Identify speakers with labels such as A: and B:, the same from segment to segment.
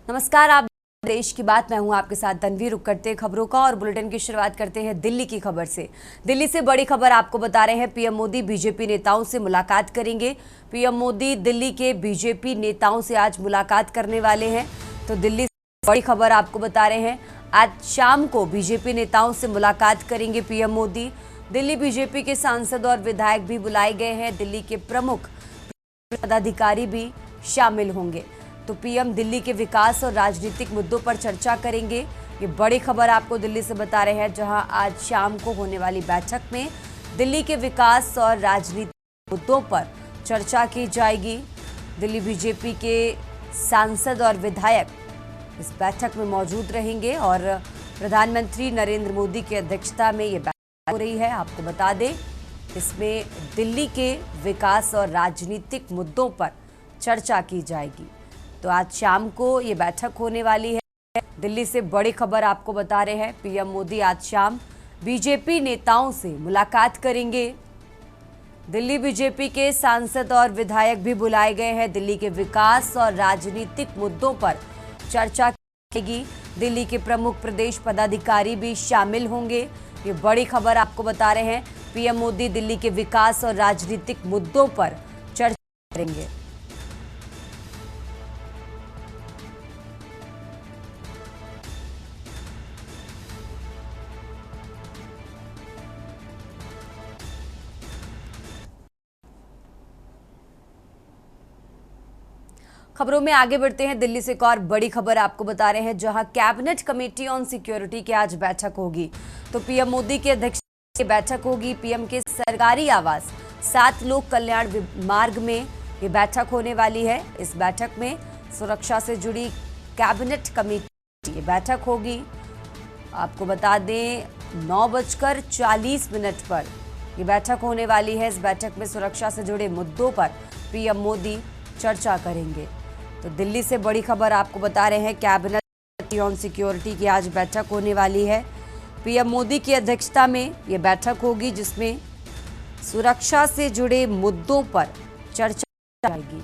A: नमस्कार, आप देश की बात, मैं हूं आपके साथ तन्वी। रुक करते हैं खबरों का और बुलेटिन की शुरुआत करते हैं दिल्ली की खबर से। दिल्ली से बड़ी खबर आपको बता रहे हैं, पीएम मोदी बीजेपी नेताओं से मुलाकात करेंगे। पीएम मोदी दिल्ली के बीजेपी नेताओं से आज मुलाकात करने वाले हैं। तो दिल्ली से बड़ी खबर आपको बता रहे हैं, आज शाम को बीजेपी नेताओं से मुलाकात करेंगे पीएम मोदी। दिल्ली बीजेपी के सांसद और विधायक भी बुलाए गए हैं। दिल्ली के प्रमुख पदाधिकारी भी शामिल होंगे। तो पीएम दिल्ली के विकास और राजनीतिक मुद्दों पर चर्चा करेंगे। ये बड़ी खबर आपको दिल्ली से बता रहे हैं, जहां आज शाम को होने वाली बैठक में दिल्ली के विकास और राजनीतिक मुद्दों पर चर्चा की जाएगी। दिल्ली बीजेपी के सांसद और विधायक इस बैठक में मौजूद रहेंगे और प्रधानमंत्री नरेंद्र मोदी की अध्यक्षता में ये बैठक हो रही है। आपको बता दें, इसमें दिल्ली के विकास और राजनीतिक मुद्दों पर चर्चा की जाएगी। तो आज शाम को ये बैठक होने वाली है। दिल्ली से बड़ी खबर आपको बता रहे हैं, पीएम मोदी आज शाम बीजेपी नेताओं से मुलाकात करेंगे। दिल्ली बीजेपी के सांसद और विधायक भी बुलाए गए हैं। दिल्ली के विकास और राजनीतिक मुद्दों पर चर्चा करेगी। दिल्ली के प्रमुख प्रदेश पदाधिकारी भी शामिल होंगे। ये बड़ी खबर आपको बता रहे हैं, पीएम मोदी दिल्ली के विकास और राजनीतिक मुद्दों पर चर्चा करेंगे। खबरों में आगे बढ़ते हैं। दिल्ली से एक और बड़ी खबर आपको बता रहे हैं, जहां कैबिनेट कमेटी ऑन सिक्योरिटी की आज बैठक होगी। तो पीएम मोदी की अध्यक्षता में बैठक होगी। पीएम के सरकारी आवास 7 लोक कल्याण मार्ग में ये बैठक होने वाली है। इस बैठक में सुरक्षा से जुड़ी कैबिनेट कमेटी ये बैठक होगी। आपको बता दें, 9:40 पर ये बैठक होने वाली है। इस बैठक में सुरक्षा से जुड़े मुद्दों पर पीएम मोदी चर्चा करेंगे। तो दिल्ली से बड़ी खबर आपको बता रहे हैं, कैबिनेट कमेटी ऑन सिक्योरिटी की आज बैठक होने वाली है। पीएम मोदी की अध्यक्षता में ये बैठक होगी, जिसमें सुरक्षा से जुड़े मुद्दों पर चर्चा जाएगी।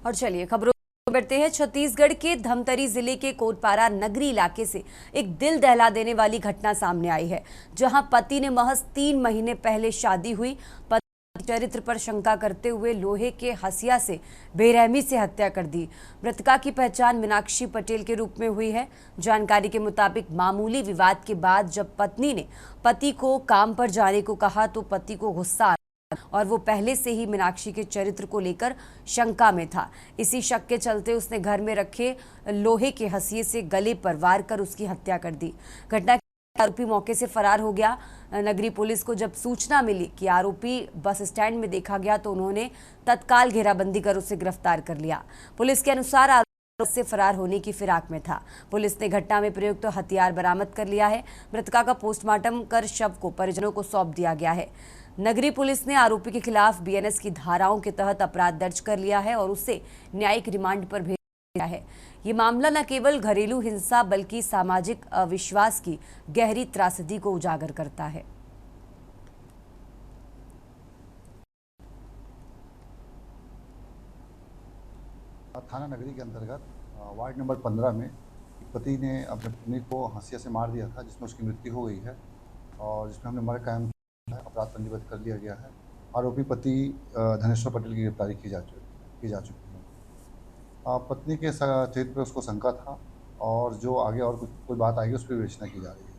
A: और चलिए खबरों बढ़ते हैं। छत्तीसगढ़ के धमतरी जिले के कोटपारा नगरी इलाके से एक दिल दहला देने वाली घटना सामने आई है, जहां पति ने महज 3 महीने पहले शादी हुई पति चरित्र पर शंका करते हुए लोहे के हसिया से बेरहमी से हत्या कर दी। मृतका की पहचान मीनाक्षी पटेल के रूप में हुई है। जानकारी के मुताबिक मामूली विवाद के बाद जब पत्नी ने पति को काम पर जाने को कहा तो पति को गुस्सा और वो पहले से ही मीनाक्षी के चरित्र को लेकर शंका में था। इसी शक के चलते उसने घर में रखे लोहे के हंसिये से गले पर वार कर उसकी हत्या कर दी। घटना के आरोपी मौके से फरार हो गया। नगरी पुलिस को जब सूचना मिली कि आरोपी बस स्टैंड में देखा गया तो उन्होंने तत्काल घेराबंदी कर उसे गिरफ्तार कर लिया। पुलिस के अनुसार आरोपी से फरार होने की फिराक में था। पुलिस ने घटना में प्रयुक्त तो हथियार बरामद कर लिया है। मृतका का पोस्टमार्टम कर शव को परिजनों को सौंप दिया गया है। नगरी पुलिस ने आरोपी के खिलाफ बीएनएस की धाराओं के तहत अपराध दर्ज कर लिया है और उसे न्यायिक रिमांड पर भेज दिया है। ये मामला न केवल घरेलू हिंसा बल्कि सामाजिक अविश्वास की गहरी त्रासदी को उजागर करता है।
B: थाना नगरी के अंतर्गत वार्ड नंबर 15 में पति ने अपने पत्नी को हंसिया से मार दिया था, जिसमें उसकी मृत्यु हो गई है और जिसमें हमने मर्डर कायम किया है, अपराध पंजीबद्ध कर लिया गया है। आरोपी पति धनेश्वर पटेल की गिरफ्तारी की जा चुकी है। पत्नी के चरित्र पर उसको शंका था और जो आगे और कोई बात आएगी उस पर विवेचना की जा रही है।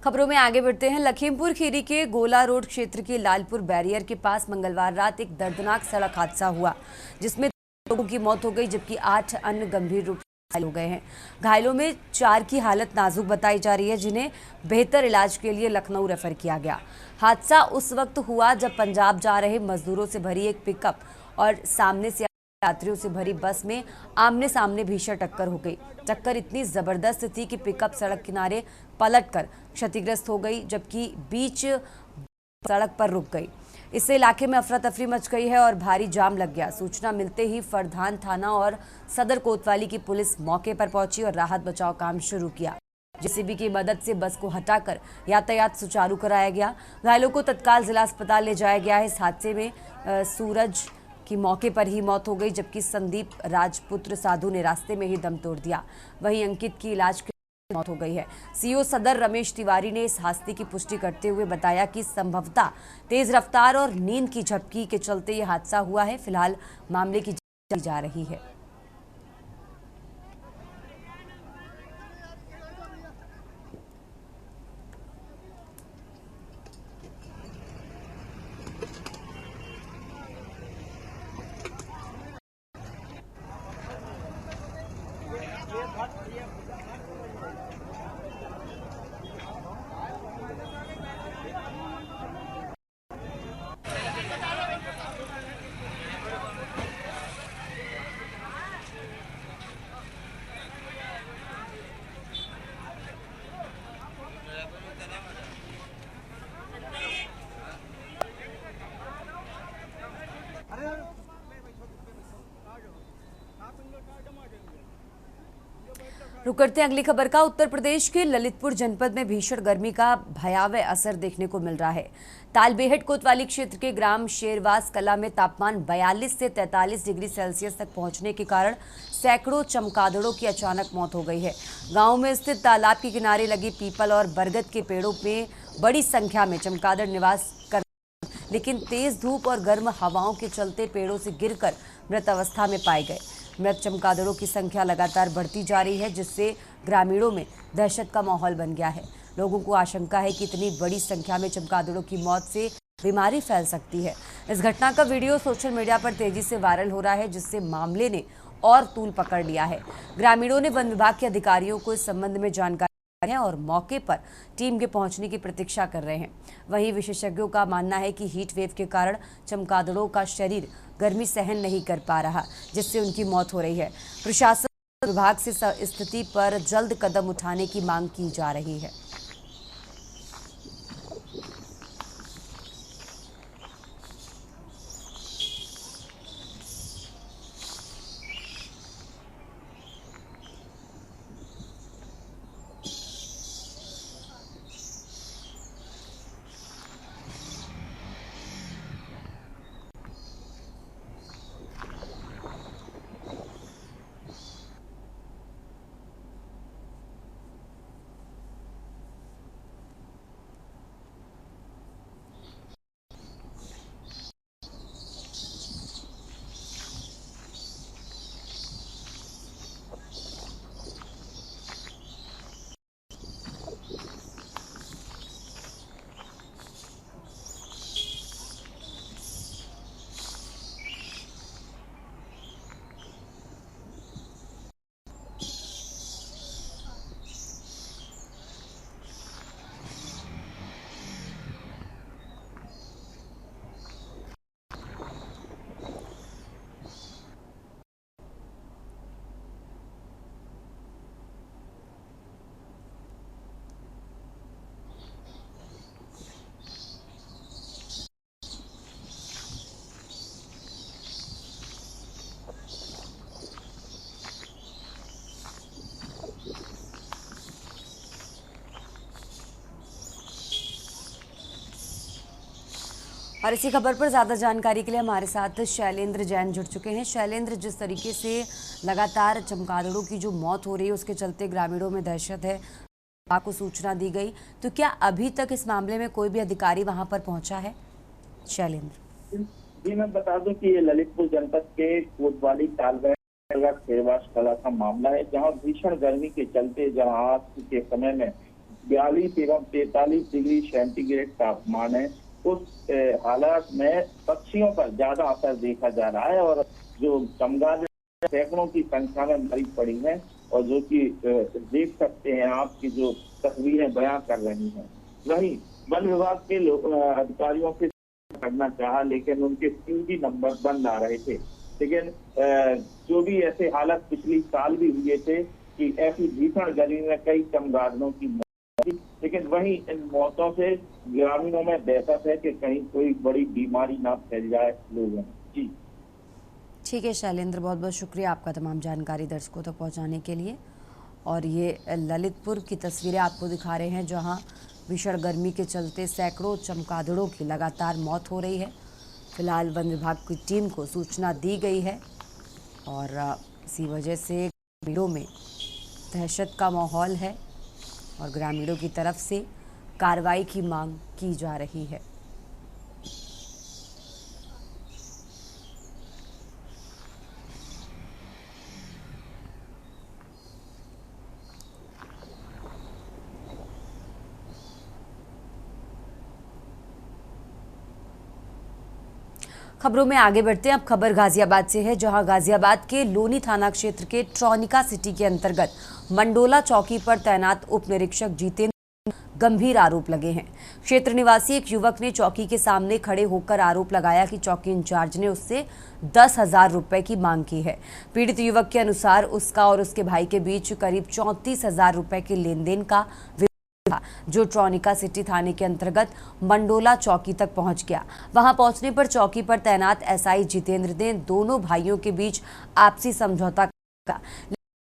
A: खबरों में आगे बढ़ते हैं। लखीमपुर खीरी के गोला रोड क्षेत्र के लालपुर बैरियर के पास मंगलवार रात एक दर्दनाक सड़क हादसा हुआ, जिसमें 3 लोगों की मौत हो गई जबकि 8 अन्य गंभीर रूप से घायल हो गए हैं। घायलों में 4 की हालत नाजुक बताई जा रही है, जिन्हें बेहतर इलाज के लिए लखनऊ रेफर किया गया। हादसा उस वक्त हुआ जब पंजाब जा रहे मजदूरों से भरी एक पिकअप और सामने से यात्रियों से भरी बस में आमने सामने भीषण टक्कर हो गई। टक्कर इतनी जबरदस्त थी कि पिकअप सड़क किनारे पलटकर क्षतिग्रस्त हो गई, जबकि बीच सड़क पर रुक गई। इससे इलाके में अफरा तफरी मच गई है और भारी जाम लग गया। सूचना मिलते ही फरधान थाना और सदर कोतवाली की पुलिस मौके पर पहुंची और राहत बचाव काम शुरू किया। जेसीबी की मदद से बस को हटाकर यातायात सुचारू कराया गया। घायलों को तत्काल जिला अस्पताल ले जाया गया है। इस हादसे में सूरज की मौके पर ही मौत हो गई, जबकि संदीप राजपुत्र साधु ने रास्ते में ही दम तोड़ दिया। वहीं अंकित की इलाज के मौत हो गई है। सीओ सदर रमेश तिवारी ने इस हादसे की पुष्टि करते हुए बताया कि संभवतः तेज रफ्तार और नींद की झपकी के चलते यह हादसा हुआ है। फिलहाल मामले की जांच की जा रही है। रुक करते हैं अगली खबर का। उत्तर प्रदेश के ललितपुर जनपद में भीषण गर्मी का भयावह असर देखने को मिल रहा है। तालबेहट कोतवाली क्षेत्र के ग्राम शेरवास कला में तापमान 42 से 43 डिग्री सेल्सियस तक पहुंचने के कारण सैकड़ों चमगादड़ों की अचानक मौत हो गई है। गांव में स्थित तालाब के किनारे लगी पीपल और बरगद के पेड़ों में बड़ी संख्या में चमगादड़ निवास कर, लेकिन तेज धूप और गर्म हवाओं के चलते पेड़ों से गिरकर मृत अवस्था में पाए गए। मृत चमगादड़ों की संख्या लगातार बढ़ती जा रही है, जिससे ग्रामीणों में दहशत का माहौल बन गया है। लोगों को आशंका है कि इतनी बड़ी संख्या में चमगादड़ों की मौत से बीमारी फैल सकती है। इस घटना का वीडियो सोशल मीडिया पर तेजी से वायरल हो रहा है, जिससे मामले ने और तूल पकड़ लिया है। ग्रामीणों ने वन विभाग के अधिकारियों को इस संबंध में जानकारी और मौके पर टीम के पहुंचने की प्रतीक्षा कर रहे हैं। वहीं विशेषज्ञों का मानना है कि हीट वेव के कारण चमगादड़ों का शरीर गर्मी सहन नहीं कर पा रहा, जिससे उनकी मौत हो रही है। प्रशासन विभाग से स्थिति पर जल्द कदम उठाने की मांग की जा रही है। और इसी खबर पर ज्यादा जानकारी के लिए हमारे साथ शैलेंद्र जैन जुड़ चुके हैं। शैलेंद्र, जिस तरीके से लगातार चमगादड़ों की जो मौत हो रही है उसके चलते ग्रामीणों में दहशत है, आपको सूचना दी गई, तो क्या अभी तक इस मामले में कोई भी अधिकारी वहां पर पहुंचा है? शैलेंद्र
C: जी, मैं बता दूं कि ये ललितपुर जनपद के कोतवाली तालबेहट सेवाश कला का मामला है, जहां भीषण गर्मी के चलते जहां आज के समय में 42 एवं 43 डिग्री सेंटीग्रेड तापमान है, उस हालात में पक्षियों पर ज्यादा असर देखा जा रहा है और जो चमगादड़ सैकड़ों की संख्या में मरी पड़ी है और जो कि देख सकते हैं आपकी जो तस्वीरें बयां कर रही हैं। वहीं वन विभाग के अधिकारियों से करना चाहा, लेकिन उनके सीधी नंबर बंद आ रहे थे। लेकिन जो भी ऐसे हालत पिछली साल भी हुए थे कि ऐसी भीषण गर्मी में कई चमगादड़ों की मौत हुई, लेकिन वहीं इन मौतों से ग्रामीणों में दहशत है कि कहीं कोई बड़ी बीमारी ना फैल जाए लोगों में। जी
A: ठीक है शैलेंद्र, बहुत बहुत शुक्रिया आपका तमाम जानकारी दर्शकों तक पहुंचाने के लिए। और ये ललितपुर की तस्वीरें आपको दिखा रहे हैं, जहां भीषण गर्मी के चलते सैकड़ों चमगादड़ों की लगातार मौत हो रही है। फिलहाल वन विभाग की टीम को सूचना दी गई है और इसी वजह से ग्रामीणों में दहशत का माहौल है और ग्रामीणों की तरफ से कार्रवाई की मांग की जा रही है। खबरों में आगे बढ़ते हैं। अब खबर गाजियाबाद से है, जहां गाजियाबाद के लोनी थाना क्षेत्र के ट्रॉनिका सिटी के अंतर्गत मंडोला चौकी पर तैनात उप निरीक्षक जितेंद्र गंभीर आरोप लगे हैं। क्षेत्र निवासी एक युवक ने चौकी के सामने खड़े होकर आरोप लगाया कि चौकी इंचार्ज ने उससे 10,000 रुपए की मांग की है। पीड़ित युवक के अनुसार उसका और उसके भाई के बीच करीब 34,000 रुपए के लेन देन का जो ट्रॉनिका सिटी थाने के अंतर्गत मंडोला चौकी तक पहुंच गया। वहां पहुंचने पर चौकी पर तैनात एसआई जितेंद्र ने दोनों भाइयों के बीच आपसी समझौता किया।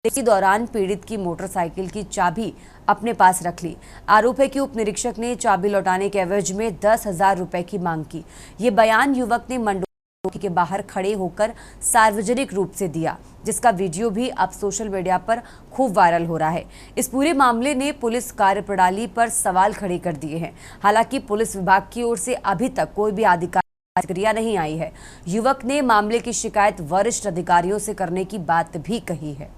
A: इसी दौरान पीड़ित की मोटरसाइकिल की चाबी अपने पास रख ली। आरोप है कि उप निरीक्षक ने चाबी लौटाने के एवज में 10,000 रुपए की मांग की। ये बयान युवक ने मंडोला के बाहर खड़े होकर सार्वजनिक रूप से दिया, जिसका वीडियो भी अब सोशल मीडिया पर खूब वायरल हो रहा है। इस पूरे मामले ने पुलिस कार्यप्रणाली पर सवाल खड़े कर दिए हैं। हालांकि पुलिस विभाग की ओर से अभी तक कोई भी आधिकारिक प्रतिक्रिया नहीं आई है। युवक ने मामले की शिकायत वरिष्ठ अधिकारियों से करने की बात भी कही है।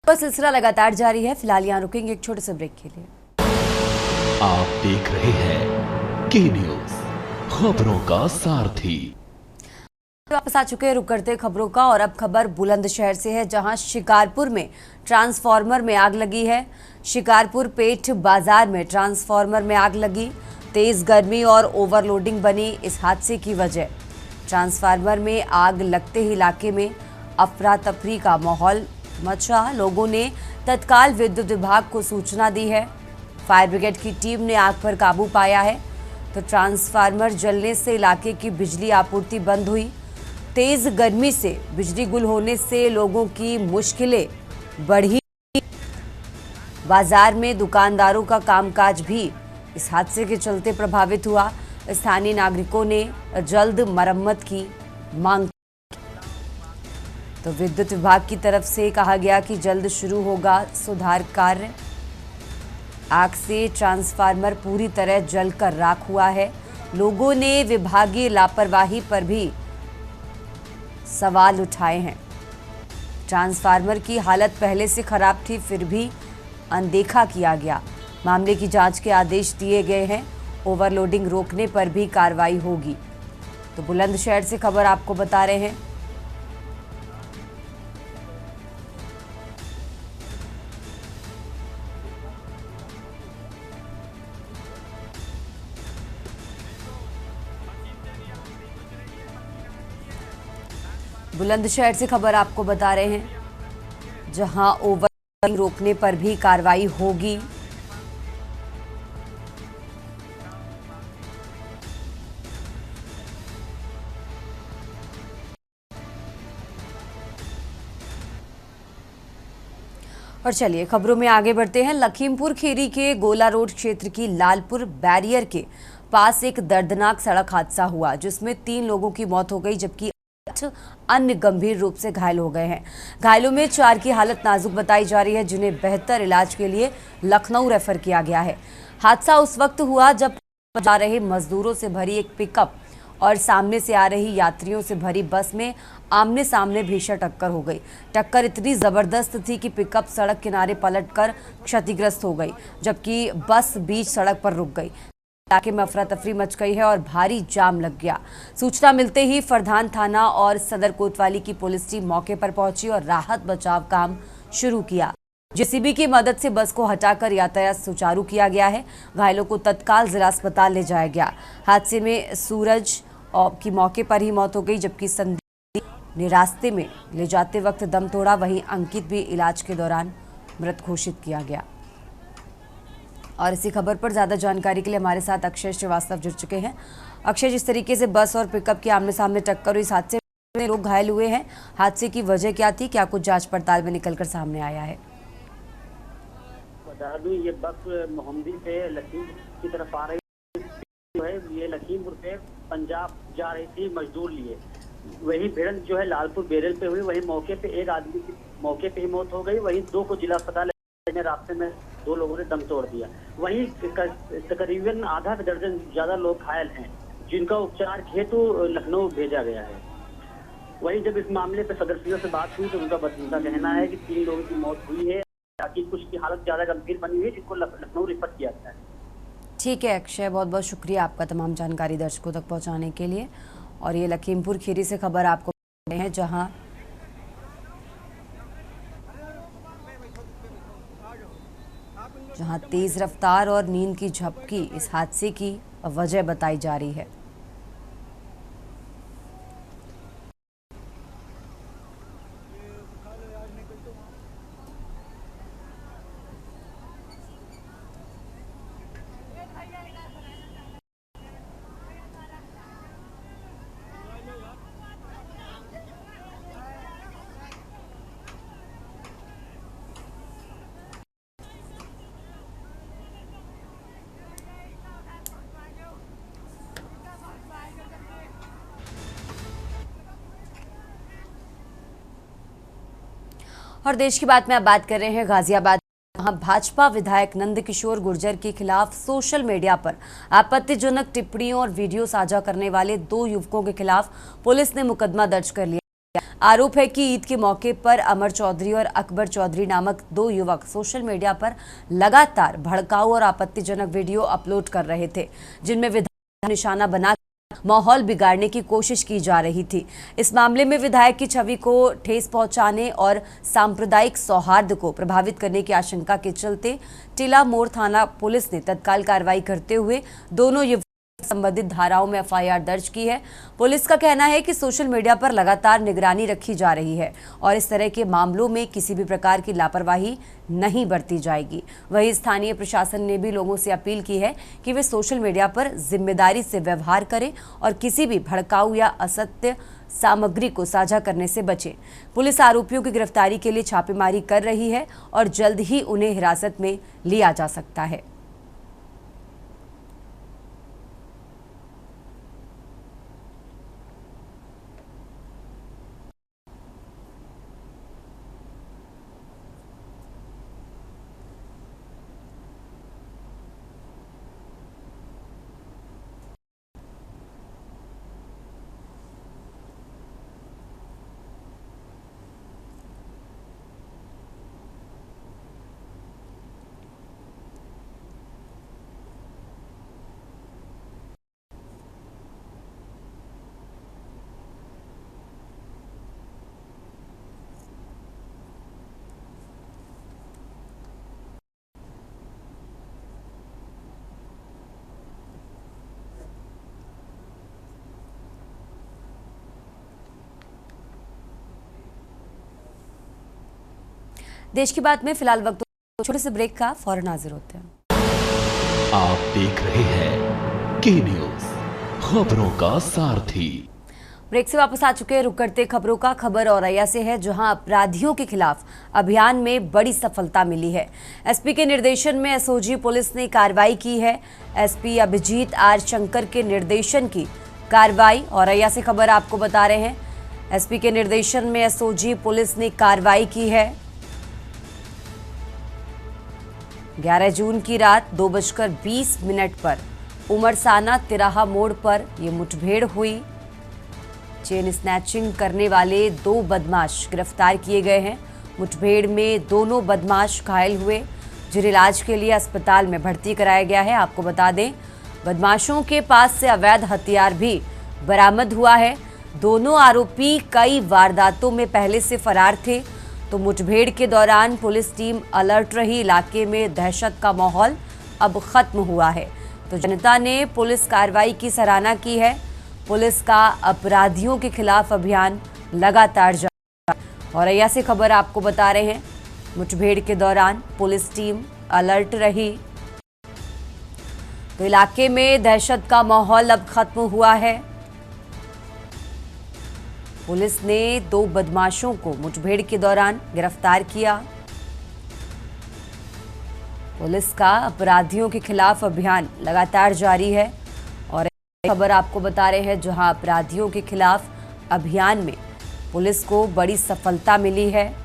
A: सिलसिला लगातार जारी है। फिलहाल यहाँ रुकेंगे एक छोटे से ब्रेक के लिए।
D: आप देख रहे हैं के न्यूज, खबरों का सारथी।
A: वापस आ चुके हैं, रुक करते खबरों का। और अब खबर बुलंदशहर से है, जहां शिकारपुर में ट्रांसफार्मर में आग लगी है। शिकारपुर पेठ बाजार में ट्रांसफार्मर में आग लगी। तेज गर्मी और ओवरलोडिंग बनी इस हादसे की वजह। ट्रांसफार्मर में आग लगते ही इलाके में अफरा तफरी का माहौल मचा। लोगों ने तत्काल विद्युत विभाग को सूचना दी है। फायर ब्रिगेड की टीम ने आग पर काबू पाया है। तो ट्रांसफार्मर जलने से इलाके की बिजली आपूर्ति बंद हुई। तेज गर्मी से बिजली गुल होने से लोगों की मुश्किलें बढ़ी। बाजार में दुकानदारों का कामकाज भी इस हादसे के चलते प्रभावित हुआ। स्थानीय नागरिकों ने जल्द मरम्मत की मांग। तो विद्युत विभाग की तरफ से कहा गया कि जल्द शुरू होगा सुधार कार्य। आग से ट्रांसफार्मर पूरी तरह जलकर राख हुआ है। लोगों ने विभागीय लापरवाही पर भी सवाल उठाए हैं। ट्रांसफार्मर की हालत पहले से खराब थी, फिर भी अनदेखा किया गया। मामले की जांच के आदेश दिए गए हैं। ओवरलोडिंग रोकने पर भी कार्रवाई होगी। तो बुलंदशहर से खबर आपको बता रहे हैं। बुलंदशहर से खबर आपको बता रहे हैं, जहां ओवर रोकने पर भी कार्रवाई होगी। और चलिए खबरों में आगे बढ़ते हैं। लखीमपुर खीरी के गोला रोड क्षेत्र की लालपुर बैरियर के पास एक दर्दनाक सड़क हादसा हुआ, जिसमें 3 लोगों की मौत हो गई, जबकि 8 अन्य गंभीर रूप से घायल हो गए हैं। घायलों में 4 की हालत नाजुक बताई जा रही है, जिन्हें बेहतर इलाज के लिए लखनऊ रेफर किया गया है। हादसा उस वक्त हुआ जब जा रहे मजदूरों से भरी एक पिकअप और सामने से आ रही यात्रियों से भरी बस में आमने सामने भीषण टक्कर हो गई। टक्कर इतनी जबरदस्त थी कि पिकअप सड़क किनारे पलटकर क्षतिग्रस्त हो गई, जबकि बस बीच सड़क पर रुक गई। इलाके में अफरा तफरी मच गई है और भारी जाम लग गया। सूचना मिलते ही फरदान थाना और सदर कोतवाली की पुलिस टीम मौके पर पहुंची और राहत बचाव काम शुरू किया। जेसीबी की मदद से बस को हटाकर यातायात सुचारू किया गया है। घायलों को तत्काल जिला अस्पताल ले जाया गया। हादसे में सूरज की मौके पर ही मौत हो गई, जबकि संदीप ने रास्ते में ले जाते वक्त दम तोड़ा। वहीं अंकित भी इलाज के दौरान मृत घोषित किया गया। और इसी खबर पर ज्यादा जानकारी के लिए हमारे साथ अक्षय श्रीवास्तव जुड़ चुके हैं। अक्षय, जिस तरीके से बस और पिकअप की आमने सामने टक्कर हुई, इस हादसे में लोग घायल हुए हैं, हादसे की वजह क्या थी, क्या कुछ जांच पड़ताल में निकलकर सामने आया है?
E: बता दूं, ये बस मोहम्मदी से लखीमपुर की तरफ आ रही है। ये लखीमपुर से पंजाब जा रही थी मजदूर लिए। वही भिड़ंत जो है लालपुर बेरल पे हुई। वही मौके पे एक आदमी की मौके पे ही मौत हो गई। वही 2 को जिला अस्पताल में रास्ते में 2 लोगों ने दम तोड़ दिया। वहीं तकरीबन आधा दर्जन ज्यादा लोग घायल हैं, जिनका उपचार हेतु लखनऊ भेजा गया है। वहीं जब इस मामले पे सदस्यों से बात हुई तो उनका कहना है कि 3 लोगों की मौत हुई है, ताकि कुछ की हालत ज्यादा गंभीर बनी हुई है, जिनको लखनऊ रेफर किया गया है।
A: ठीक है अक्षय, बहुत बहुत शुक्रिया आपका तमाम जानकारी दर्शकों तक पहुंचाने के लिए। और ये लखीमपुर खीरी से खबर आपको है, जहां तेज रफ्तार और नींद की झपकी इस हादसे की वजह बताई जा रही है। और देश की बात में अब बात कर रहे हैं गाजियाबाद। वहां भाजपा विधायक नंदकिशोर गुर्जर के खिलाफ सोशल मीडिया पर आपत्तिजनक टिप्पणियों और वीडियो साझा करने वाले 2 युवकों के खिलाफ पुलिस ने मुकदमा दर्ज कर लिया। आरोप है कि ईद के मौके पर अमर चौधरी और अकबर चौधरी नामक 2 युवक सोशल मीडिया पर लगातार भड़काऊ और आपत्तिजनक वीडियो अपलोड कर रहे थे, जिनमें विधायक निशाना बना माहौल बिगाड़ने की कोशिश की जा रही थी। इस मामले में विधायक की छवि को ठेस पहुंचाने और सांप्रदायिक सौहार्द को प्रभावित करने की आशंका के चलते टिला मोड़ थाना पुलिस ने तत्काल कार्रवाई करते हुए दोनों युवकों संबंधित धाराओं में एफआईआर दर्ज की है। पुलिस का कहना है कि सोशल मीडिया पर लगातार निगरानी रखी जा रही है और इस तरह के मामलों में किसी भी प्रकार की लापरवाही नहीं बरती जाएगी। वहीं स्थानीय प्रशासन ने भी लोगों से अपील की है कि वे सोशल मीडिया पर जिम्मेदारी से व्यवहार करें और किसी भी भड़काऊ या असत्य सामग्री को साझा करने से बचें। पुलिस आरोपियों की गिरफ्तारी के लिए छापेमारी कर रही है और जल्द ही उन्हें हिरासत में लिया जा सकता है। देश की बात में फिलहाल वक्त छोटे से ब्रेक का, फौरन हाजिर होते हैं।
D: आप देख रहे हैं के न्यूज, खबरों का सारथी।
A: ब्रेक से वापस आ चुके हैं। रुक करते खबरों का। खबर औरैया से है, जहां अपराधियों के खिलाफ अभियान में बड़ी सफलता मिली है। एसपी के निर्देशन में एसओजी पुलिस ने कार्रवाई की है। एसपी अभिजीत आर शंकर के निर्देशन की कार्रवाई औरैया से खबर आपको बता रहे हैं। एसपी के निर्देशन में एसओजी पुलिस ने कार्रवाई की है। 11 जून की रात 2:20 पर उमरसाना तिराहा मोड़ पर यह मुठभेड़ हुई। चेन स्नैचिंग करने वाले 2 बदमाश गिरफ्तार किए गए हैं। मुठभेड़ में दोनों बदमाश घायल हुए, जिन्हें इलाज के लिए अस्पताल में भर्ती कराया गया है। आपको बता दें, बदमाशों के पास से अवैध हथियार भी बरामद हुआ है। दोनों आरोपी कई वारदातों में पहले से फरार थे। तो मुठभेड़ के दौरान पुलिस टीम अलर्ट रही। इलाके में दहशत का माहौल अब खत्म हुआ है। तो जनता ने पुलिस कार्रवाई की सराहना की है। पुलिस का अपराधियों के खिलाफ अभियान लगातार जारी है। औरैया से खबर आपको बता रहे हैं, मुठभेड़ के दौरान पुलिस टीम अलर्ट रही। तो इलाके में दहशत का माहौल अब खत्म हुआ है। पुलिस ने 2 बदमाशों को मुठभेड़ के दौरान गिरफ्तार किया। पुलिस का अपराधियों के खिलाफ अभियान लगातार जारी है। और खबर आपको बता रहे हैं, जहां अपराधियों के खिलाफ अभियान में पुलिस को बड़ी सफलता मिली है।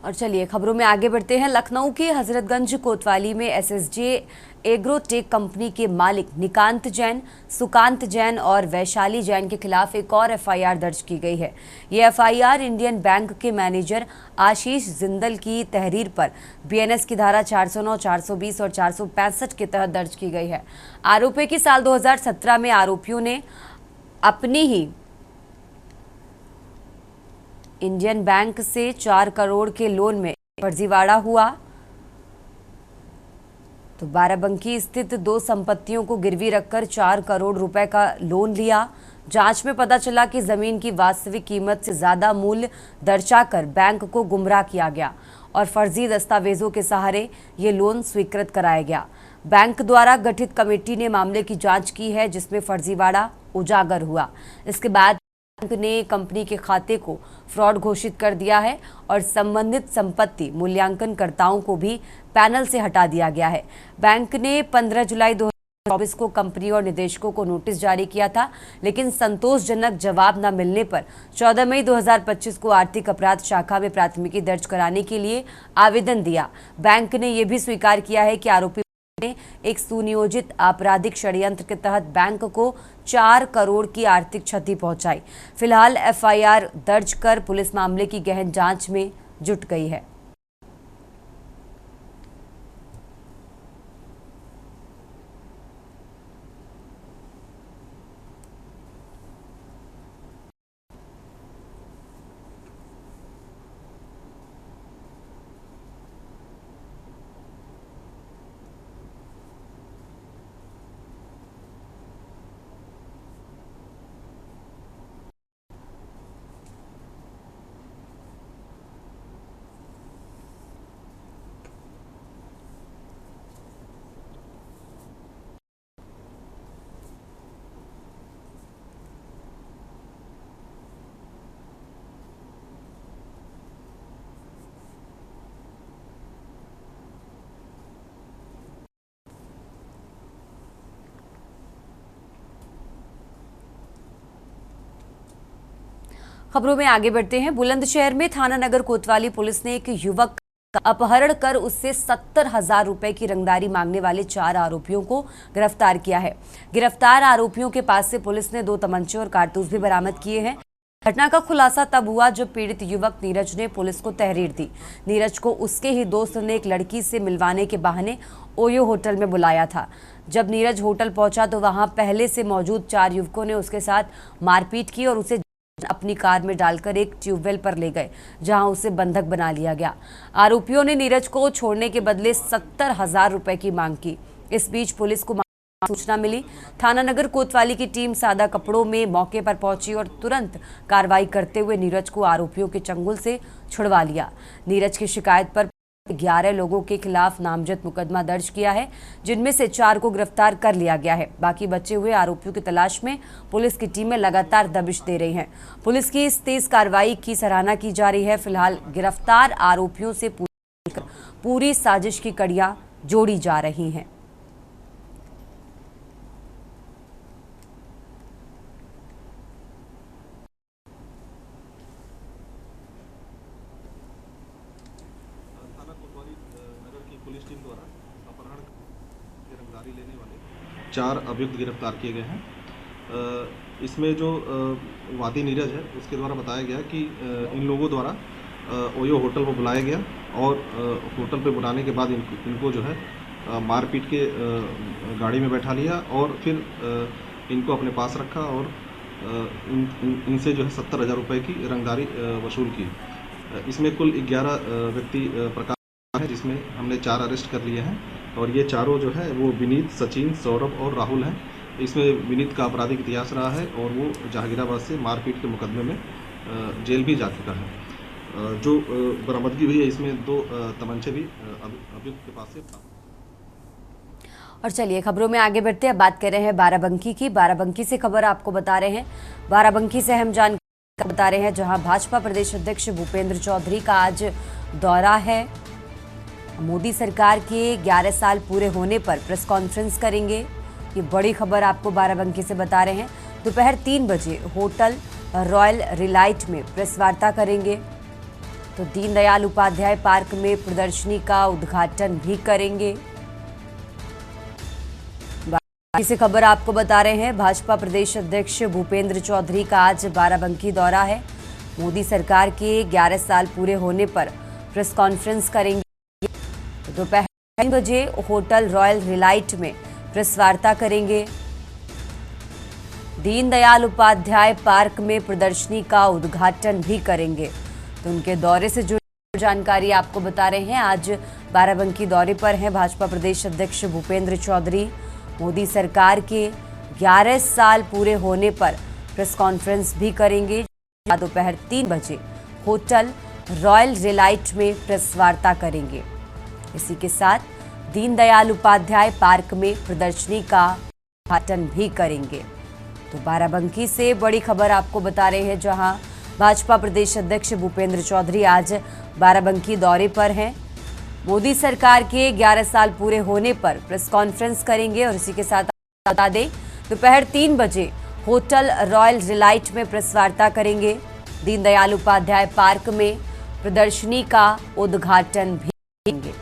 A: और चलिए खबरों में आगे बढ़ते हैं। लखनऊ के हजरतगंज कोतवाली में एसएसजे एग्रोटेक कंपनी के मालिक निकांत जैन, सुकांत जैन और वैशाली जैन के खिलाफ एक और एफआईआर दर्ज की गई है। ये एफआईआर इंडियन बैंक के मैनेजर आशीष जिंदल की तहरीर पर बीएनएस की धारा 409, 420 और 465 के तहत दर्ज की गई है। आरोप है कि साल 2017 में आरोपियों ने अपनी ही इंडियन बैंक से 4 करोड़ के लोन में फर्जीवाड़ा हुआ। तो बाराबंकी स्थित 2 संपत्तियों को गिरवी रखकर 4 करोड़ रुपए का लोन लिया। जांच में पता चला कि जमीन की वास्तविक कीमत से ज्यादा मूल्य दर्शाकर बैंक को गुमराह किया गया और फर्जी दस्तावेजों के सहारे ये लोन स्वीकृत कराया गया। बैंक द्वारा गठित कमेटी ने मामले की जांच की है, जिसमें फर्जीवाड़ा उजागर हुआ। इसके बाद बैंक ने कंपनी के खाते को फ्रॉड घोषित कर दिया है और संबंधित संपत्ति मूल्यांकनकर्ताओं को भी पैनल से हटा दिया गया है। बैंक ने 15 जुलाई 2024 को कंपनी और निदेशकों को नोटिस जारी किया था, लेकिन संतोषजनक जवाब न मिलने पर 14 मई 2025 को आर्थिक अपराध शाखा में प्राथमिकी दर्ज कराने के लिए आवेदन दिया। बैंक ने यह भी स्वीकार किया है कि आरोपी ने एक सुनियोजित आपराधिक षड्यंत्र के तहत बैंक को 4 करोड़ की आर्थिक क्षति पहुंचाई। फिलहाल एफआईआर दर्ज कर पुलिस मामले की गहन जांच में जुट गई है। खबरों में आगे बढ़ते हैं। बुलंदशहर में थाना नगर कोतवाली पुलिस ने एक युवक का अपहरण कर उससे 70,000 रुपए की रंगदारी मांगने वाले 4 आरोपियों को गिरफ्तार किया है। गिरफ्तार आरोपियों के पास से पुलिस ने 2 तमंचे और कारतूस भी बरामद किए हैं। घटना का खुलासा तब हुआ जब पीड़ित युवक नीरज ने पुलिस को तहरीर दी। नीरज को उसके ही दोस्त ने एक लड़की से मिलवाने के बहाने ओयो होटल में बुलाया था। जब नीरज होटल पहुंचा तो वहां पहले से मौजूद 4 युवकों ने उसके साथ मारपीट की और उसे अपनी कार में डालकर एक ट्यूबवेल पर ले गए, जहां उसे बंधक बना लिया गया। आरोपियों ने नीरज को छोड़ने के बदले 70,000 रुपए की मांग की। इस बीच पुलिस को सूचना मिली। थाना नगर कोतवाली की टीम सादा कपड़ों में मौके पर पहुंची और तुरंत कार्रवाई करते हुए नीरज को आरोपियों के चंगुल से छुड़वा लिया। नीरज की शिकायत पर 11 लोगों के खिलाफ नामजद मुकदमा दर्ज किया है, जिनमें से 4 को गिरफ्तार कर लिया गया है। बाकी बचे हुए आरोपियों की तलाश में पुलिस की टीमें लगातार दबिश दे रही हैं। पुलिस की इस तेज कार्रवाई की सराहना की जा रही है। फिलहाल गिरफ्तार आरोपियों से पूरी साजिश की कड़ियां जोड़ी जा रही हैं।
F: थाना कोतवाली नगर की पुलिस टीम द्वारा अपहरण की रंगदारी लेने वाले 4 अभियुक्त गिरफ्तार किए गए हैं। इसमें जो वादी नीरज है उसके द्वारा बताया गया कि इन लोगों द्वारा ओयो होटल में बुलाया गया और होटल पे बुलाने के बाद इनको जो है मारपीट के गाड़ी में बैठा लिया और फिर इनको अपने पास रखा और इनसे जो है 70,000 रुपये की रंगदारी वसूल की। इसमें कुल 11 व्यक्ति प्रकार है, जिसमें हमने 4 अरेस्ट कर लिए हैं और ये चारों जो है वो विनीत, सचिन, सौरभ और राहुल हैं। इसमें विनीत का आपराधिक इतिहास रहा है और वो जहांगीराबाद से मारपीट के मुकदमे में जेल भी जा चुका है। जो बरामदगी हुई है इसमें 2 तमंचे भी अभियुक्त के पास से प्राप्त।
A: और चलिए खबरों में आगे बढ़ते हैं। बात कर रहे हैं बाराबंकी की। बाराबंकी से खबर आपको बता रहे हैं। बाराबंकी से हम जानकारी बता रहे हैं, जहां भाजपा प्रदेश अध्यक्ष भूपेंद्र चौधरी का आज दौरा है। मोदी सरकार के 11 साल पूरे होने पर प्रेस कॉन्फ्रेंस करेंगे। ये बड़ी खबर आपको बाराबंकी से बता रहे हैं। दोपहर 3 बजे होटल रॉयल रिलाइट में प्रेस वार्ता करेंगे। तो दीनदयाल उपाध्याय पार्क में प्रदर्शनी का उद्घाटन भी करेंगे। इसी खबर आपको बता रहे हैं, भाजपा प्रदेश अध्यक्ष भूपेंद्र चौधरी का आज बाराबंकी दौरा है। मोदी सरकार के 11 साल पूरे होने पर प्रेस कॉन्फ्रेंस करेंगे। तो दोपहर 3 बजे होटल रॉयल रिलाइट में प्रेस वार्ता करेंगे। दीनदयाल उपाध्याय पार्क में प्रदर्शनी का उद्घाटन भी करेंगे। तो उनके दौरे से जुड़ी जानकारी आपको बता रहे हैं। आज बाराबंकी दौरे पर हैं भाजपा प्रदेश अध्यक्ष भूपेंद्र चौधरी। मोदी सरकार के 11 साल पूरे होने पर प्रेस कॉन्फ्रेंस भी करेंगे। दोपहर 3 बजे होटल रॉयल रिलाइट में प्रेस वार्ता करेंगे। इसी के साथ दीनदयाल उपाध्याय पार्क में प्रदर्शनी का उद्घाटन भी करेंगे। तो बाराबंकी से बड़ी खबर आपको बता रहे हैं, जहां भाजपा प्रदेश अध्यक्ष भूपेंद्र चौधरी आज बाराबंकी दौरे पर हैं। मोदी सरकार के 11 साल पूरे होने पर प्रेस कॉन्फ्रेंस करेंगे और इसी के साथ बता दें दोपहर 3 बजे होटल रॉयल रिलाइट में प्रेस वार्ता करेंगे। दीनदयाल उपाध्याय पार्क में प्रदर्शनी का उद्घाटन भी करेंगे।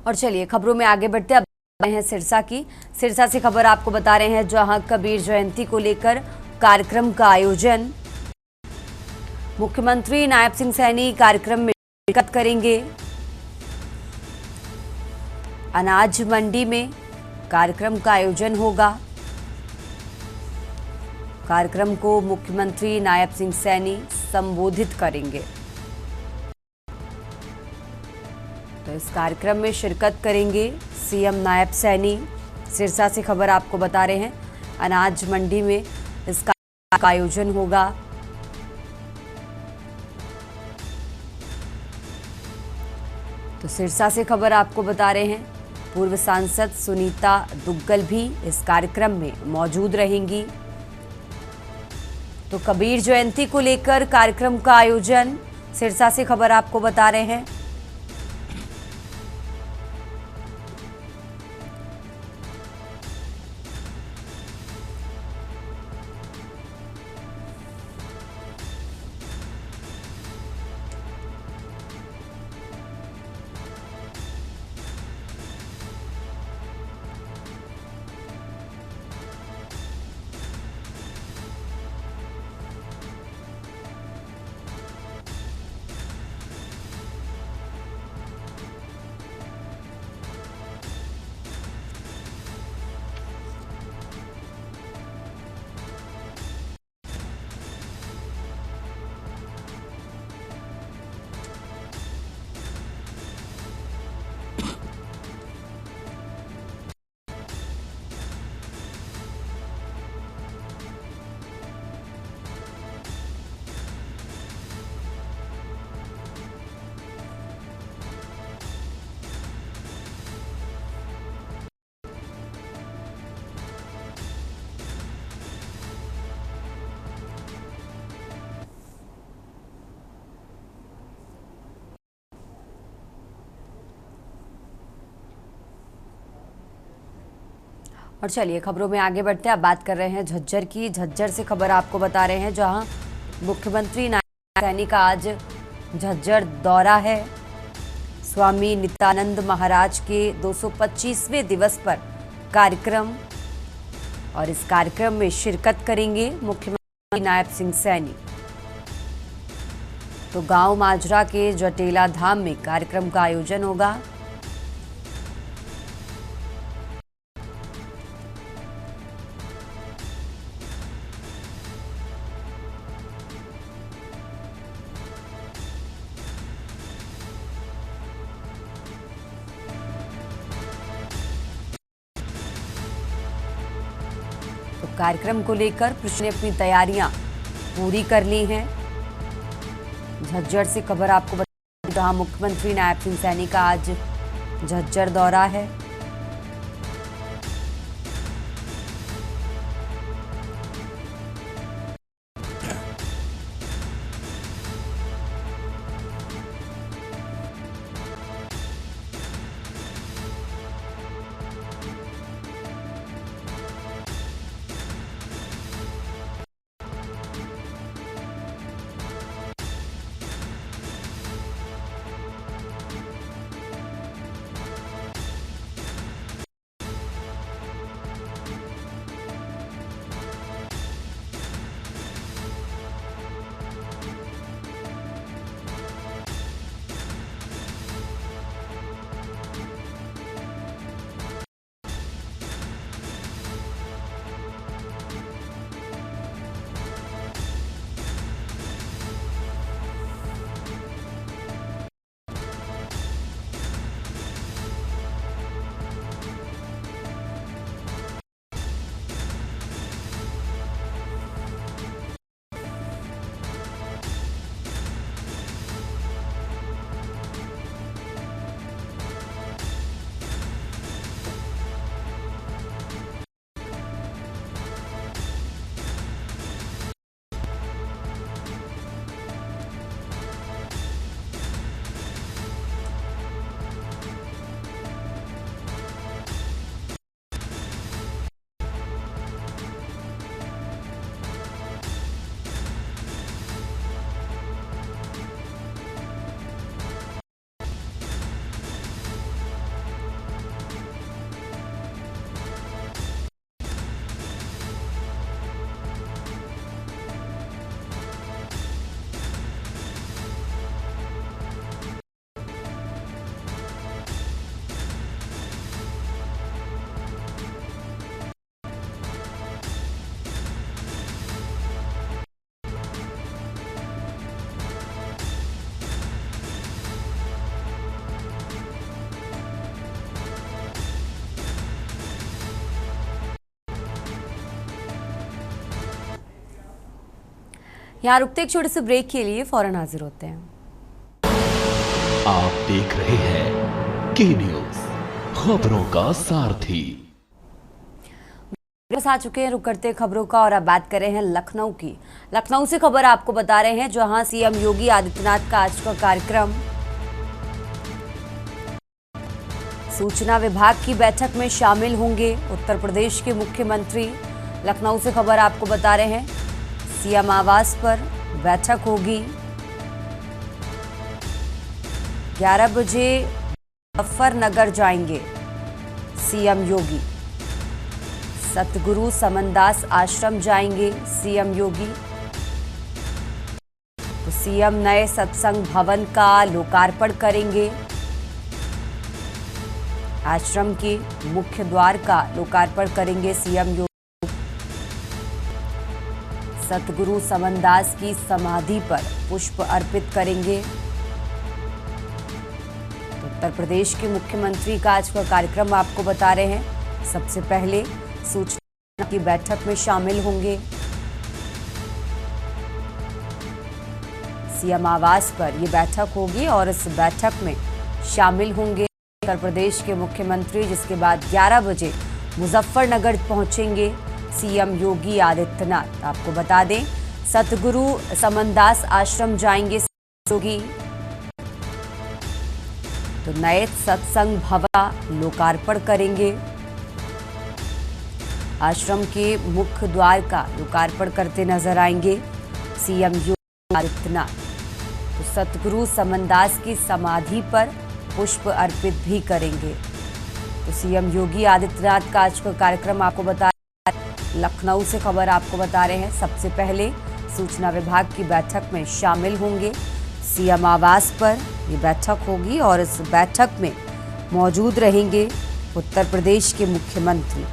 A: और चलिए खबरों में आगे बढ़ते अब हैं सिरसा की। सिरसा से खबर आपको बता रहे हैं, जहां कबीर जयंती को लेकर कार्यक्रम का आयोजन। मुख्यमंत्री नायब सिंह सैनी कार्यक्रम में शिरकत करेंगे। अनाज मंडी में कार्यक्रम का आयोजन होगा। कार्यक्रम को मुख्यमंत्री नायब सिंह सैनी संबोधित करेंगे। तो इस कार्यक्रम में शिरकत करेंगे सीएम नायब सैनी। सिरसा से खबर आपको बता रहे हैं, अनाज मंडी में इसका आयोजन होगा। तो सिरसा से खबर आपको बता रहे हैं, पूर्व सांसद सुनीता दुग्गल भी इस कार्यक्रम में मौजूद रहेंगी। तो कबीर जयंती को लेकर कार्यक्रम का आयोजन, सिरसा से खबर आपको बता रहे हैं। और चलिए खबरों में आगे बढ़ते हैं। अब बात कर रहे हैं झज्जर की। झज्जर से खबर आपको बता रहे हैं, जहां मुख्यमंत्री नायब सैनी का आज झज्जर दौरा है। स्वामी नित्यानंद महाराज के 225वें दिवस पर कार्यक्रम, और इस कार्यक्रम में शिरकत करेंगे मुख्यमंत्री नायब सिंह सैनी। तो गांव माजरा के जटेला धाम में कार्यक्रम का आयोजन होगा। तो कार्यक्रम को लेकर प्रशासन ने अपनी तैयारियां पूरी कर ली हैं। झज्जर से खबर आपको बता, जहां मुख्यमंत्री नायब सिंह सैनी का आज झज्जर दौरा है। यहाँ रुकते एक छोटे से ब्रेक के लिए, फौरन हाजिर होते हैं।
D: आप देख रहे हैं के न्यूज, खबरों का सारथी।
A: बस आ चुके हैं, रुक करते खबरों का और अब बात कर रहे हैं लखनऊ की। लखनऊ से खबर आपको बता रहे हैं, जहां सीएम योगी आदित्यनाथ का आज का कार्यक्रम सूचना विभाग की बैठक में शामिल होंगे उत्तर प्रदेश के मुख्यमंत्री। लखनऊ से खबर आपको बता रहे हैं, सीएम आवास पर बैठक होगी। 11 बजे मुजफ्फरनगर जाएंगे सीएम योगी। सतगुरु समनदास आश्रम जाएंगे सीएम योगी। तो सीएम नए सत्संग भवन का लोकार्पण करेंगे। आश्रम के मुख्य द्वार का लोकार्पण करेंगे सीएम योगी। सतगुरु समनदास की समाधि पर पुष्प अर्पित करेंगे। तो उत्तर प्रदेश के मुख्यमंत्री का आज का कार्यक्रम आपको बता रहे हैं। सबसे पहले सूचना की बैठक में शामिल होंगे। सीएम आवास पर यह बैठक होगी और इस बैठक में शामिल होंगे उत्तर प्रदेश के मुख्यमंत्री, जिसके बाद 11 बजे मुजफ्फरनगर पहुंचेंगे सीएम योगी आदित्यनाथ। आपको बता दें, सतगुरु समनदास आश्रम जाएंगे योगी। तो नए सत्संग भवन का लोकार्पण करेंगे। आश्रम के मुख्य द्वार का लोकार्पण करते नजर आएंगे सीएम योगी आदित्यनाथ। तो सतगुरु समनदास की समाधि पर पुष्प अर्पित भी करेंगे। तो सीएम योगी आदित्यनाथ का आज का कार्यक्रम आपको बता, लखनऊ से खबर आपको बता रहे हैं। सबसे पहले सूचना विभाग की बैठक में शामिल होंगे। सीएम आवास पर ये बैठक होगी और इस बैठक में मौजूद रहेंगे उत्तर प्रदेश के मुख्यमंत्री।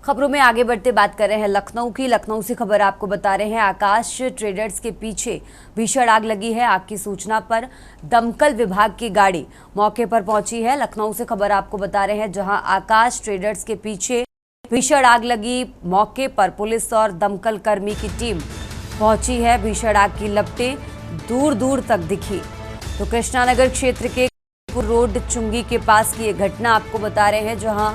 A: खबरों में आगे बढ़ते बात कर रहे हैं लखनऊ की। लखनऊ से खबर आपको बता रहे हैं, आकाश ट्रेडर्स के पीछे भीषण आग लगी है। आग की सूचना पर दमकल विभाग की गाड़ी मौके पर पहुंची है। लखनऊ से खबर आपको बता रहे हैं, जहां आकाश ट्रेडर्स के पीछे भीषण आग लगी, मौके पर पुलिस और दमकल कर्मी की टीम पहुंची है। भीषण आग की लपटें दूर दूर तक दिखी। तो कृष्णानगर क्षेत्र के रोड चुंगी के पास की ये घटना आपको बता रहे हैं, जहां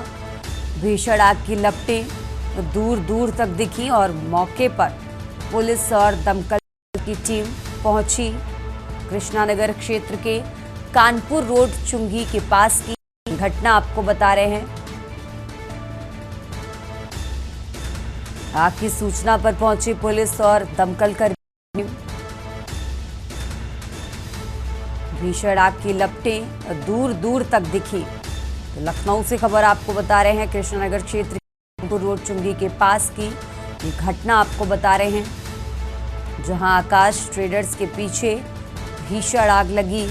A: भीषण आग की लपटें दूर दूर तक दिखी और मौके पर पुलिस और दमकल की टीम पहुंची। कृष्णानगर क्षेत्र के कानपुर रोड चुंगी के पास की घटना आपको बता रहे हैं। आग की सूचना पर पहुंची पुलिस और दमकल कर्मी। भीषण आग की लपटें दूर दूर तक दिखी। तो लखनऊ से खबर आपको बता रहे हैं, कृष्णानगर क्षेत्र कानपुर रोड चुंगी के पास की ये घटना आपको बता रहे हैं, जहां आकाश ट्रेडर्स के पीछे भीषण आग लगी।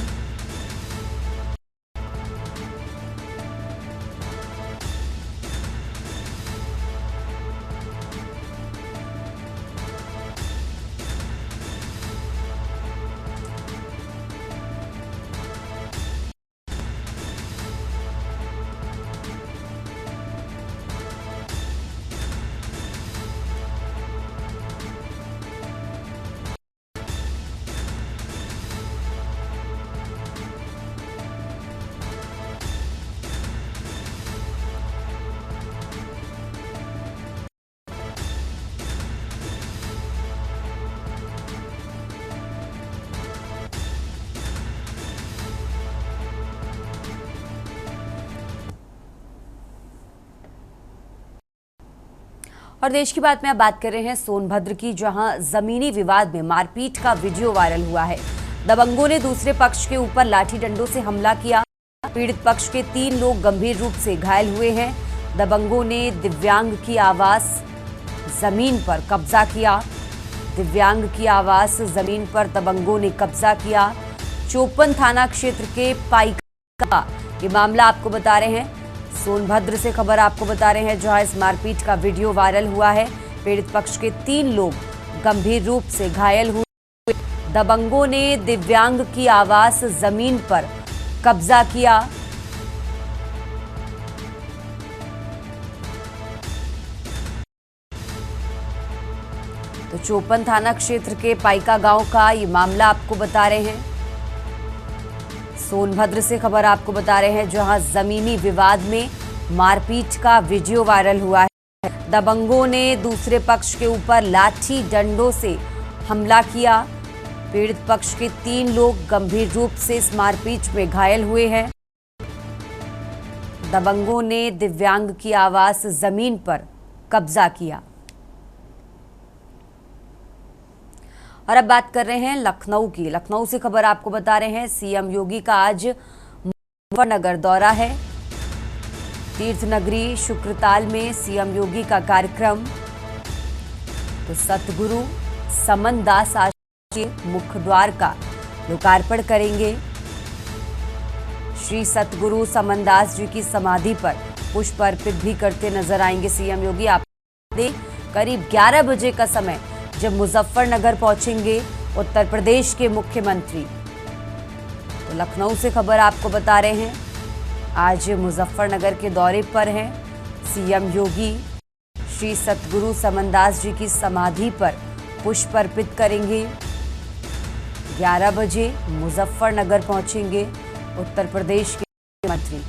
A: और देश की बात में अब बात कर रहे हैं सोनभद्र की, जहां जमीनी विवाद में मारपीट का वीडियो वायरल हुआ है। दबंगों ने दूसरे पक्ष के ऊपर लाठी डंडों से हमला किया। पीड़ित पक्ष के 3 लोग गंभीर रूप से घायल हुए हैं। दबंगों ने दिव्यांग की आवास जमीन पर कब्जा किया। दिव्यांग की आवास जमीन पर दबंगों ने कब्जा किया। चोपन थाना क्षेत्र के पाइका ये मामला आपको बता रहे हैं। सोनभद्र से खबर आपको बता रहे हैं, जहां इस मारपीट का वीडियो वायरल हुआ है। पीड़ित पक्ष के 3 लोग गंभीर रूप से घायल हुए। दबंगों ने दिव्यांग की आवास जमीन पर कब्जा किया। तो चोपन थाना क्षेत्र के पाइका गांव का ये मामला आपको बता रहे हैं। सोनभद्र से खबर आपको बता रहे हैं, जहां जमीनी विवाद में मारपीट का वीडियो वायरल हुआ है। दबंगों ने दूसरे पक्ष के ऊपर लाठी डंडों से हमला किया। पीड़ित पक्ष के 3 लोग गंभीर रूप से इस मारपीट में घायल हुए हैं। दबंगों ने दिव्यांग की आवास जमीन पर कब्जा किया। और अब बात कर रहे हैं लखनऊ की। लखनऊ से खबर आपको बता रहे हैं, सीएम योगी का आज मुजफ्फरनगर दौरा है। तीर्थ नगरी शुक्रताल में सीएम योगी का कार्यक्रम। तो सतगुरु समन दास आश्रम के मुख्य द्वार का लोकार्पण करेंगे। श्री सतगुरु समन दास जी की समाधि पर पुष्प अर्पित भी करते नजर आएंगे सीएम योगी। आप करीब 11 बजे का समय जब मुजफ्फरनगर पहुंचेंगे उत्तर प्रदेश के मुख्यमंत्री। तो लखनऊ से खबर आपको बता रहे हैं, आज मुजफ्फरनगर के दौरे पर हैं सीएम योगी। श्री सतगुरु समनदास जी की समाधि पर पुष्प अर्पित करेंगे। 11 बजे मुजफ्फरनगर पहुंचेंगे उत्तर प्रदेश के मुख्यमंत्री।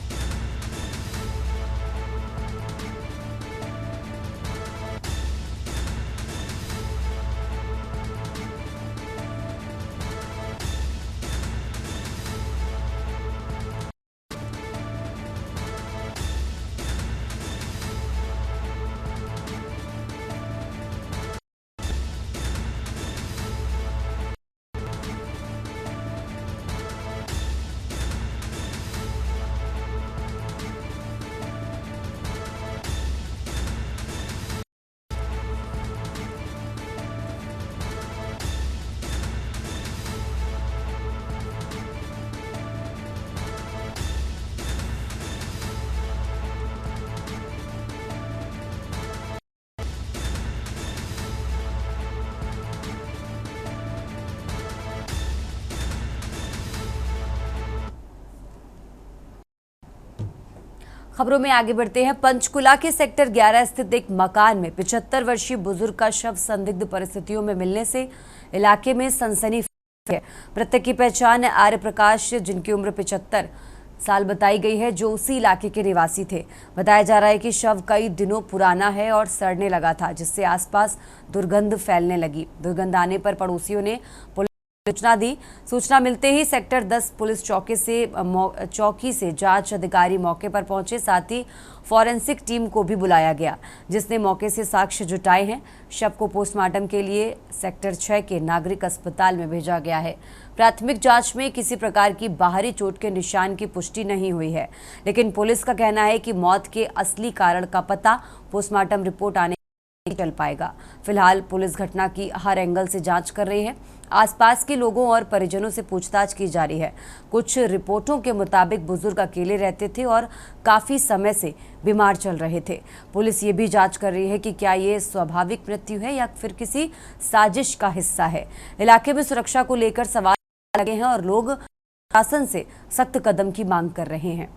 A: खबरों में आगे बढ़ते हैं। पंचकुला के सेक्टर 11 स्थित एक मकान में 75 वर्षीय बुजुर्ग का शव संदिग्ध परिस्थितियों में मिलने से इलाके में सनसनी है। मृतक की पहचान आर्य प्रकाश, जिनकी उम्र 75 साल बताई गई है, जो उसी इलाके के निवासी थे। बताया जा रहा है कि शव कई दिनों पुराना है और सड़ने लगा था, जिससे आसपास दुर्गंध फैलने लगी। दुर्गंध आने पर पड़ोसियों ने सूचना दी। सूचना मिलते ही सेक्टर 10 पुलिस चौकी से जांच अधिकारी मौके पर पहुंचे। साथ ही फॉरेंसिक टीम को भी बुलाया गया, जिसने मौके से साक्ष्य जुटाए हैं। शव को पोस्टमार्टम के लिए सेक्टर 6 के नागरिक अस्पताल में भेजा गया है। प्राथमिक जांच में किसी प्रकार की बाहरी चोट के निशान की पुष्टि नहीं हुई है, लेकिन पुलिस का कहना है कि मौत के असली कारण का पता पोस्टमार्टम रिपोर्ट आने चल पाएगा। फिलहाल पुलिस घटना की हर एंगल से जांच कर रही है। आसपास के लोगों और परिजनों से पूछताछ की जा रही है। कुछ रिपोर्टों के मुताबिक बुजुर्ग अकेले रहते थे और काफी समय से बीमार चल रहे थे। पुलिस ये भी जांच कर रही है कि क्या ये स्वाभाविक मृत्यु है या फिर किसी साजिश का हिस्सा है। इलाके में सुरक्षा को लेकर सवाल लगे हैं और लोग शासन से सख्त कदम की मांग कर रहे हैं।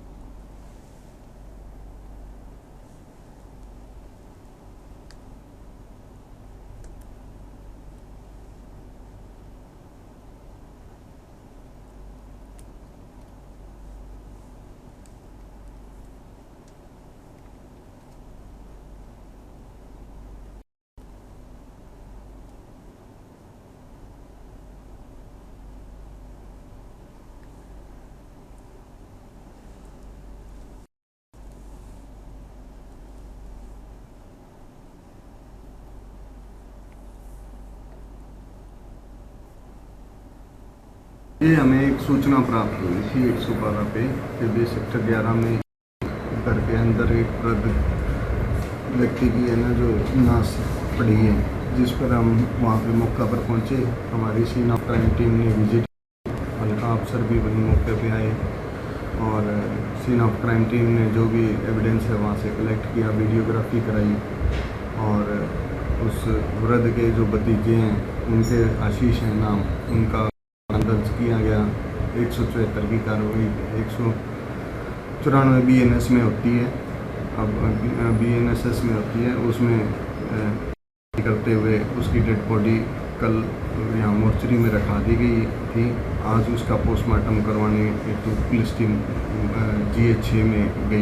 G: ये हमें एक सूचना प्राप्त हुई थी 112 पे कि सेक्टर 11 में घर के अंदर एक वृद्ध व्यक्ति की है ना जो नाश पड़ी है, जिस पर हम वहाँ पे मौका पर पहुँचे। हमारी सीन ऑफ क्राइम टीम ने विजिट, हल्का अफसर भी वहीं मौके पे आए और सीन ऑफ क्राइम टीम ने जो भी एविडेंस है वहाँ से कलेक्ट किया, वीडियोग्राफी कराई और उस वृद्ध के जो भतीजे हैं उनके आशीष है नाम, उनका दर्ज किया गया। 174 की कार्रवाई 194 BNS में होती है, अब BNSS में होती है, उसमें करते हुए उसकी डेड बॉडी कल यहाँ मोर्चरी में रखा दी गई थी। आज उसका पोस्टमार्टम करवाने हेतु पुलिस टीम GH6 में गई।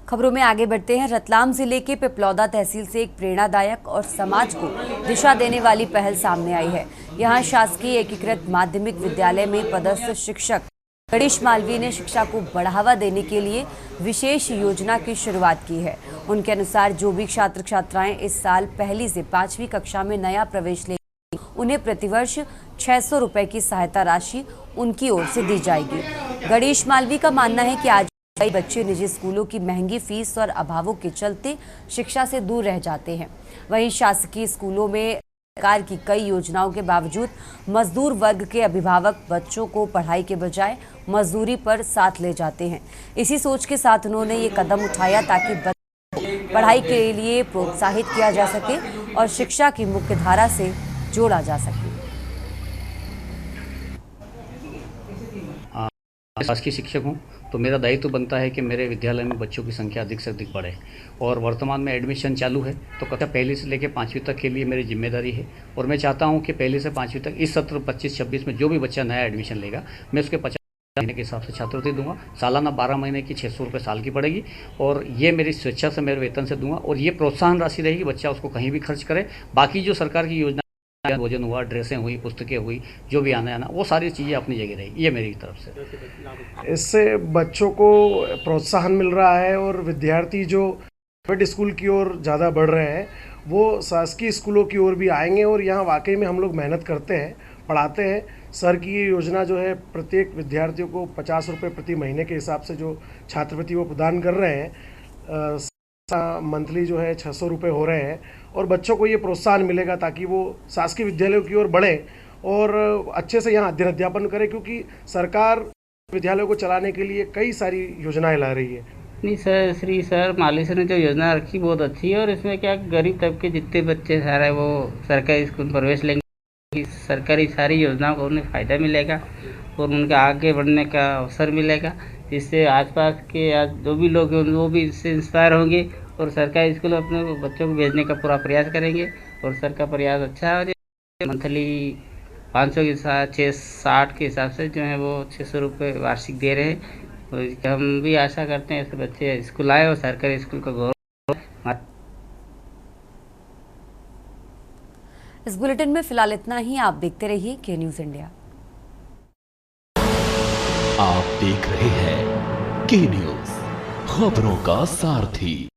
A: खबरों में आगे बढ़ते हैं। रतलाम जिले के पिपलौदा तहसील से एक प्रेरणादायक और समाज को दिशा देने वाली पहल सामने आई है। यहां शासकीय एकीकृत माध्यमिक विद्यालय में पदस्थ शिक्षक गणेश मालवीय ने शिक्षा को बढ़ावा देने के लिए विशेष योजना की शुरुआत की है। उनके अनुसार जो भी छात्र छात्राएं इस साल 1ली से 5वीं कक्षा में नया प्रवेश लेंगे, उन्हें प्रतिवर्ष 600 रुपए की सहायता राशि उनकी ओर से दी जाएगी। गणेश मालवीय का मानना है कि आज कई बच्चे निजी स्कूलों की महंगी फीस और अभावों के चलते शिक्षा से दूर रह जाते हैं। वहीं शासकीय स्कूलों में सरकार की कई योजनाओं के बावजूद मजदूर वर्ग के अभिभावक बच्चों को पढ़ाई के बजाय मजदूरी पर साथ ले जाते हैं। इसी सोच के साथ उन्होंने ये कदम उठाया ताकि बच्चों को पढ़ाई के लिए प्रोत्साहित किया जा सके और शिक्षा की मुख्यधारा से जोड़ा जा सके।
H: शासकीय शिक्षक हूँ तो मेरा दायित्व बनता है कि मेरे विद्यालय में बच्चों की संख्या अधिक से अधिक बढ़े और वर्तमान में एडमिशन चालू है तो कक्षा 1 से लेकर 5वीं तक के लिए मेरी जिम्मेदारी है और मैं चाहता हूँ कि 1 से 5वीं तक इस सत्र 25-26 में जो भी बच्चा नया एडमिशन लेगा मैं उसके 50 महीने के हिसाब से छात्रवृत्ति दूंगा। सालाना 12 महीने की 600 रुपये साल की पड़ेगी और ये मेरी स्वेच्छा से मेरे वेतन से दूंगा और ये प्रोत्साहन राशि रहेगी, बच्चा उसको कहीं भी खर्च करे। बाकी जो सरकार की योजना, भोजन हुआ, ड्रेसें हुई, पुस्तकें हुई, जो भी आना वो सारी चीज़ें अपनी जगह रहेगी, ये मेरी तरफ से।
I: इससे बच्चों को प्रोत्साहन मिल रहा है और विद्यार्थी जो प्राइवेट स्कूल की ओर ज़्यादा बढ़ रहे हैं वो शासकीय स्कूलों की ओर भी आएंगे और यहाँ वाकई में हम लोग मेहनत करते हैं, पढ़ाते हैं। सर की ये योजना जो है प्रत्येक विद्यार्थियों को 50 रुपये प्रति महीने के हिसाब से जो छात्रवृत्ति वो प्रदान कर रहे हैं, मंथली जो है 600 रुपये हो रहे हैं और बच्चों को ये प्रोत्साहन मिलेगा ताकि वो शासकीय विद्यालयों की ओर बढ़े और अच्छे से यहाँ अध्ययन अध्यापन करें, क्योंकि सरकार विद्यालयों को चलाने के लिए कई सारी योजनाएं ला रही है।
J: नहीं सर, श्री सर माली सर ने जो योजना रखी बहुत अच्छी है और इसमें क्या गरीब तबके जितने बच्चे सारे वो सरकारी स्कूल में प्रवेश लेंगे, सरकारी सारी योजनाओं को उन्हें फ़ायदा मिलेगा और उनका आगे बढ़ने का अवसर मिलेगा। इससे आसपास के जो भी लोग हैं वो भी इससे इंस्पायर होंगे और सरकारी स्कूल में अपने बच्चों को भेजने का पूरा प्रयास करेंगे और सर का प्रयास अच्छा है। मंथली 500 के साथ 660 के हिसाब से जो है वो 600 रुपये वार्षिक दे रहे हैं और हम भी आशा करते हैं ऐसे बच्चे स्कूल आए और सरकारी स्कूल का गौरव।
A: इस बुलेटिन में फिलहाल इतना ही। आप देखते रहिए के न्यूज़ इंडिया।
D: आप देख रहे हैं के न्यूज़, खबरों का सारथी।